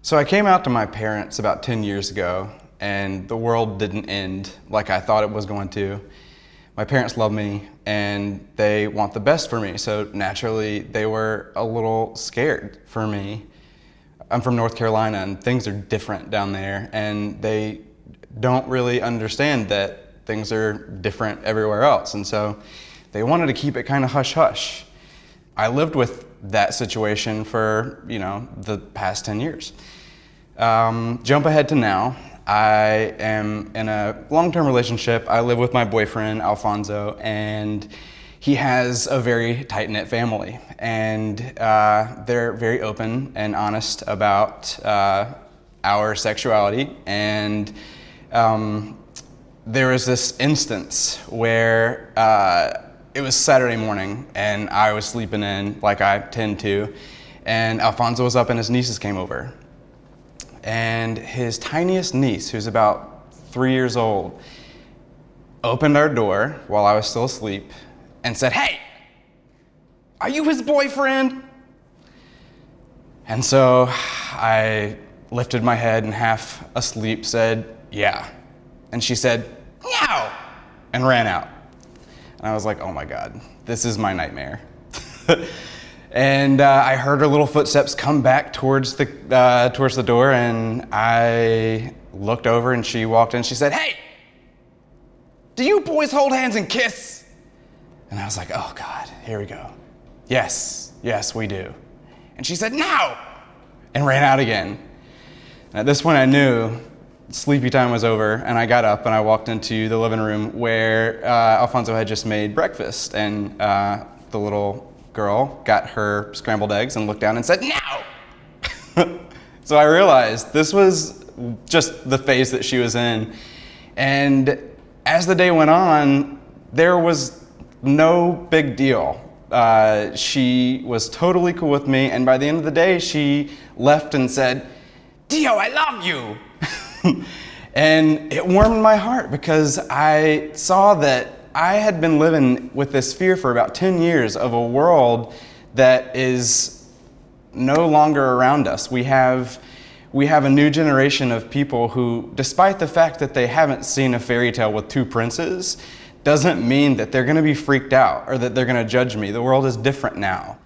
So I came out to my parents about 10 years ago, and the world didn't end like I thought it was going to. My parents love me, and they want the best for me, so naturally they were a little scared for me. I'm from North Carolina, and things are different down there, and they don't really understand that things are different everywhere else, and so they wanted to keep it kind of hush-hush. I lived with that situation for, the past 10 years. Jump ahead to now. I am in a long-term relationship. I live with my boyfriend, Alfonso, and he has a very tight-knit family. And they're very open and honest about our sexuality. And there was this instance where it was Saturday morning, and I was sleeping in like I tend to, and Alfonso was up and his nieces came over. And his tiniest niece, who's about 3 years old, opened our door while I was still asleep and said, "Hey, are you his boyfriend?" And so I lifted my head and half asleep said, "Yeah." And she said, "Meow," and ran out. And I was like, oh my God, this is my nightmare. And I heard her little footsteps come back towards the door, and I looked over and she walked in. She said, "Hey, do you boys hold hands and kiss?" And I was like, oh God, here we go. Yes, we do. And she said, "No," and ran out again. And at this point I knew sleepy time was over, and I got up and I walked into the living room where Alfonso had just made breakfast, and the little girl got her scrambled eggs and looked down and said, "No." So I realized this was just the phase that she was in. And as the day went on, there was no big deal. She was totally cool with me, and by the end of the day, she left and said, "Dio, I love you." And it warmed my heart because I saw that I had been living with this fear for about 10 years of a world that is no longer around us. We have a new generation of people who, despite the fact that they haven't seen a fairy tale with two princes, doesn't mean that they're going to be freaked out or that they're going to judge me. The world is different now.